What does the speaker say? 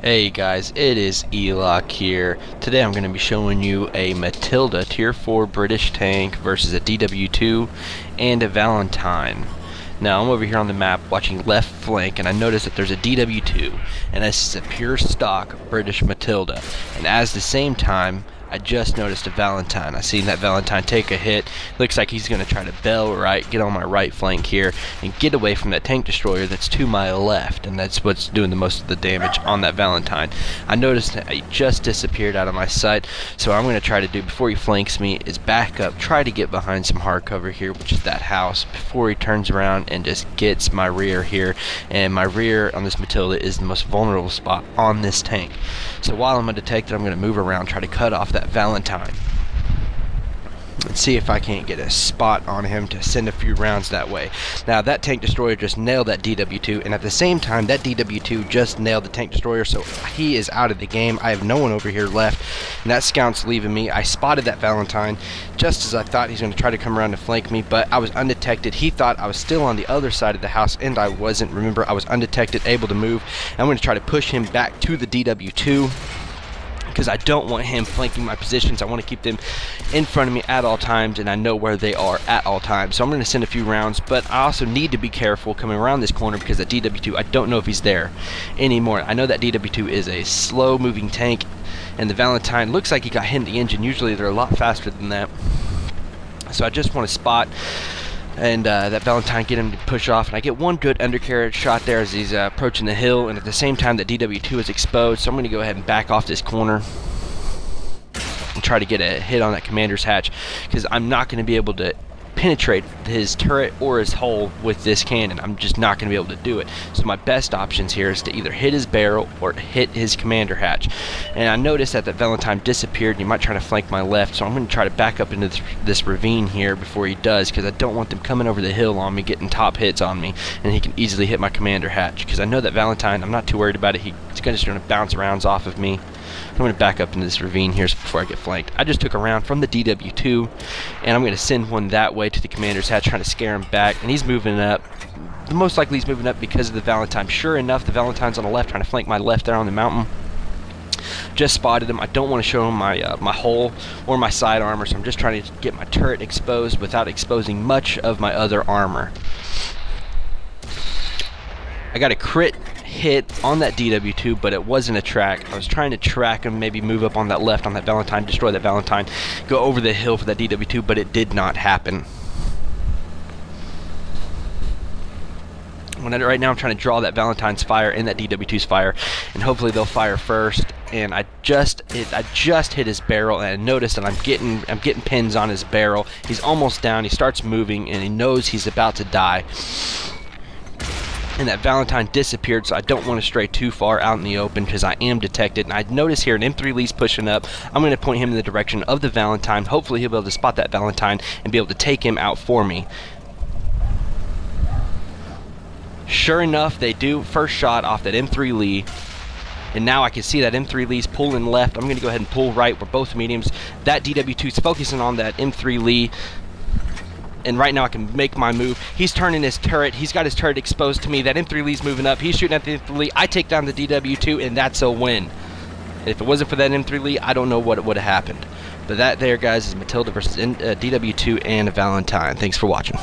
Hey guys, it is Elock here. Today I'm going to be showing you a Matilda Tier 4 British tank versus a D.W.2 and a Valentine. Now I'm over here on the map watching left flank, and I notice that there's a D.W.2 and this is a pure stock British Matilda, and at the same time I just noticed a Valentine. I seen that Valentine take a hit. Looks like he's going to try to bail right, get on my right flank here, and get away from that tank destroyer that's to my left, and that's what's doing the most of the damage on that Valentine. I noticed that he just disappeared out of my sight, so what I'm going to try to do before he flanks me is back up, try to get behind some hard cover here, which is that house, before he turns around and just gets my rear here. And my rear on this Matilda is the most vulnerable spot on this tank. So while I'm undetected, I'm going to move around, try to cut off that Valentine and see if I can't get a spot on him to send a few rounds that way. Now that tank destroyer just nailed that D.W.2, and at the same time that D.W.2 just nailed the tank destroyer, so he is out of the game. I have no one over here left, and that scout's leaving me. I spotted that Valentine just as I thought he's going to try to come around to flank me, but I was undetected. He thought I was still on the other side of the house, and I wasn't. Remember, I was undetected, able to move. I'm going to try to push him back to the D.W.2, because I don't want him flanking my positions. I want to keep them in front of me at all times, and I know where they are at all times. So I'm going to send a few rounds, but I also need to be careful coming around this corner, because that D.W.2, I don't know if he's there anymore. I know that D.W.2 is a slow moving tank, and the Valentine looks like he got hit in the engine. Usually they're a lot faster than that. So I just want to spot and that Valentine, get him to push off, and I get one good undercarriage shot there as he's approaching the hill, and at the same time that D.W.2 is exposed. So I'm going to go ahead and back off this corner and try to get a hit on that commander's hatch, because I'm not going to be able to penetrate his turret or his hull with this cannon. I'm just not going to be able to do it. So my best options here is to either hit his barrel or hit his commander hatch. And I noticed that the Valentine disappeared, and he might try to flank my left, so I'm going to try to back up into this ravine here before he does, because I don't want them coming over the hill on me, getting top hits on me, and he can easily hit my commander hatch, because I know that Valentine, I'm not too worried about it. He's just going to bounce rounds off of me. I'm going to back up into this ravine here before I get flanked. I just took a round from the D.W.2, and I'm going to send one that way to the commander's hatch, trying to scare him back, and he's moving up. Most likely he's moving up because of the Valentine. Sure enough, the Valentine's on the left, trying to flank my left there on the mountain. Just spotted him. I don't want to show him my my hull or my side armor, so I'm just trying to get my turret exposed without exposing much of my other armor. I got a crit hit on that D.W.2, but it wasn't a track. I was trying to track him, maybe move up on that left on that Valentine, destroy that Valentine, go over the hill for that D.W.2, but it did not happen. Right now I'm trying to draw that Valentine's fire and that D.W.2's fire, and hopefully they'll fire first. And I just hit his barrel, and I noticed that I'm getting pins on his barrel. He's almost down. He starts moving, and he knows he's about to die. And that Valentine disappeared, so I don't want to stray too far out in the open, because I am detected. And I notice here an M3 Lee's pushing up. I'm going to point him in the direction of the Valentine. Hopefully he'll be able to spot that Valentine and be able to take him out for me. Sure enough, they do. First shot off that M3 Lee. And now I can see that M3 Lee's pulling left. I'm going to go ahead and pull right. We're both mediums. That D.W.2's focusing on that M3 Lee. And right now I can make my move. He's turning his turret. He's got his turret exposed to me. That M3 Lee's moving up. He's shooting at the M3 Lee. I take down the D.W.2, and that's a win. And if it wasn't for that M3 Lee, I don't know what would have happened. But that there, guys, is Matilda versus D.W.2 and a Valentine. Thanks for watching.